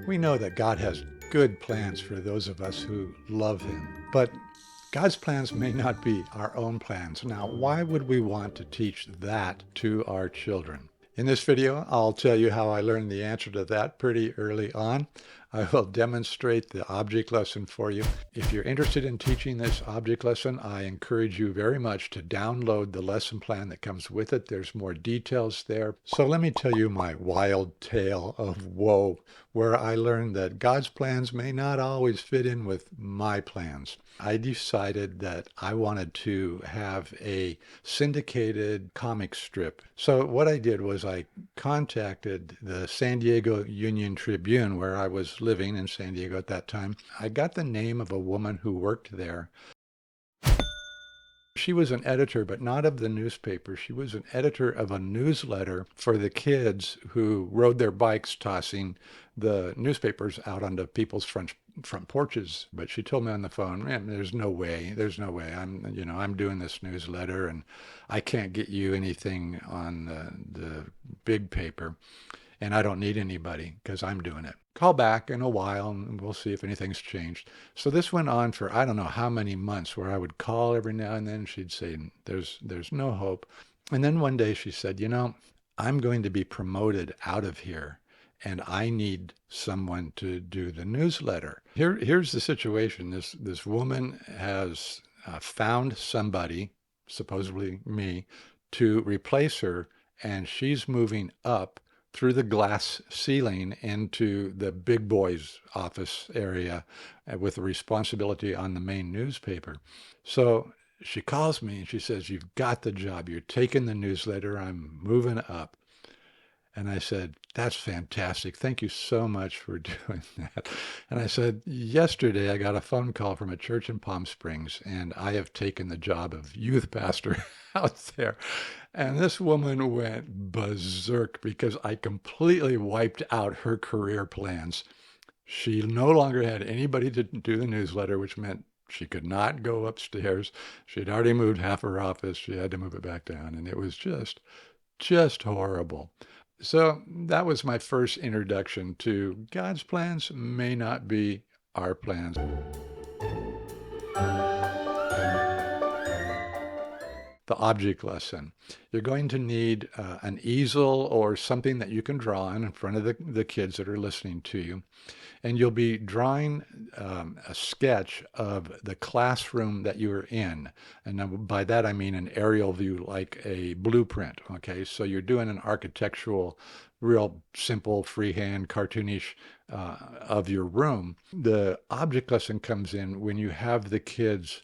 We know that God has good plans for those of us who love Him, but God's plans may not be our own plans. Now, why would we want to teach that to our children? In this video, I'll tell you how I learned the answer to that pretty early on. I will demonstrate the object lesson for you. If you're interested in teaching this object lesson, I encourage you very much to download the lesson plan that comes with it. There's more details there. So let me tell you my wild tale of woe, where I learned that God's plans may not always fit in with my plans. I decided that I wanted to have a syndicated comic strip. So what I did was I contacted the San Diego Union Tribune, where I was living in San Diego at that time. I got the name of a woman who worked there. She was an editor, but not of the newspaper. She was an editor of a newsletter for the kids who rode their bikes tossing the newspapers out onto people's front porches. But she told me on the phone, man, there's no way. I'm doing this newsletter and I can't get you anything on the big paper. And I don't need anybody because I'm doing it. Call back in a while and we'll see if anything's changed. So this went on for I don't know how many months, where I would call every now and then. She'd say, there's no hope. And then one day she said, I'm going to be promoted out of here and I need someone to do the newsletter. Here's the situation. This woman has found somebody, supposedly me, to replace her, and she's moving up through the glass ceiling into the big boy's office area with the responsibility on the main newspaper. So she calls me and she says, you've got the job. You're taking the newsletter. I'm moving up. And I said, that's fantastic. Thank you so much for doing that. And I said, yesterday I got a phone call from a church in Palm Springs, and I have taken the job of youth pastor out there. And this woman went berserk because I completely wiped out her career plans. She no longer had anybody to do the newsletter, which meant she could not go upstairs. She had already moved half her office. She had to move it back down. And it was just horrible. So that was my first introduction to God's plans may not be our plans. The object lesson. You're going to need an easel or something that you can draw on in front of the kids that are listening to you. And you'll be drawing a sketch of the classroom that you're in. And by that, I mean an aerial view, like a blueprint. Okay, so you're doing an architectural, real simple, freehand, cartoonish of your room. The object lesson comes in when you have the kids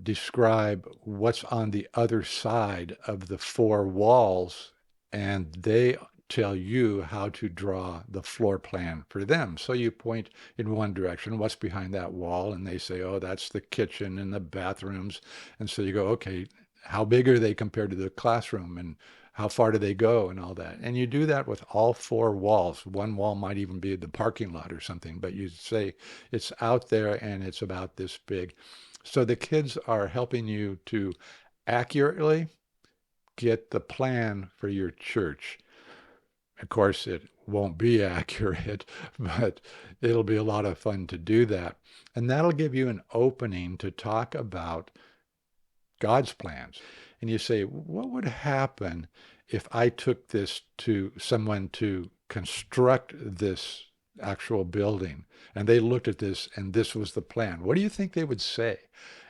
describe what's on the other side of the four walls, and they tell you how to draw the floor plan for them. So you point in one direction, what's behind that wall, and they say, oh, that's the kitchen and the bathrooms. And so you go, okay, how big are they compared to the classroom, and how far do they go, and all that. And you do that with all four walls. One wall might even be the parking lot or something, but you say it's out there and it's about this big. So the kids are helping you to accurately get the plan for your church. Of course, it won't be accurate, but it'll be a lot of fun to do that. And that'll give you an opening to talk about God's plans. And you say, what would happen if I took this to someone to construct this actual building, and they looked at this and this was the plan? What do you think they would say?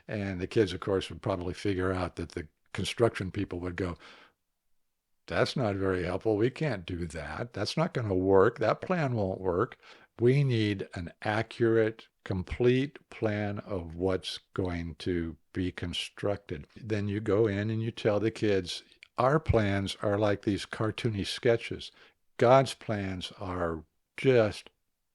And the kids, of course, would probably figure out that the construction people would go, that's not very helpful. We can't do that. That's not going to work. That plan won't work. We need an accurate, complete plan of what's going to be constructed. Then you go in and you tell the kids, our plans are like these cartoony sketches. God's plans are just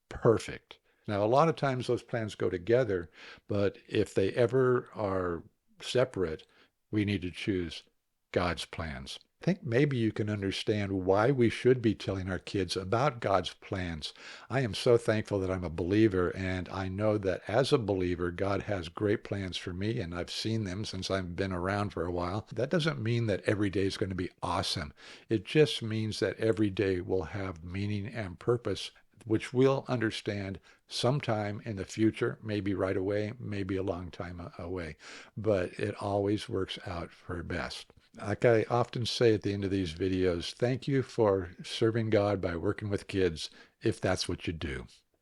perfect. Now, a lot of times those plans go together, but if they ever are separate, we need to choose God's plans. I think maybe you can understand why we should be telling our kids about God's plans. I am so thankful that I'm a believer, and I know that as a believer, God has great plans for me, and I've seen them since I've been around for a while. That doesn't mean that every day is going to be awesome. It just means that every day will have meaning and purpose which we'll understand sometime in the future, maybe right away, maybe a long time away, but it always works out for best. Like I often say at the end of these videos, thank you for serving God by working with kids, if that's what you do.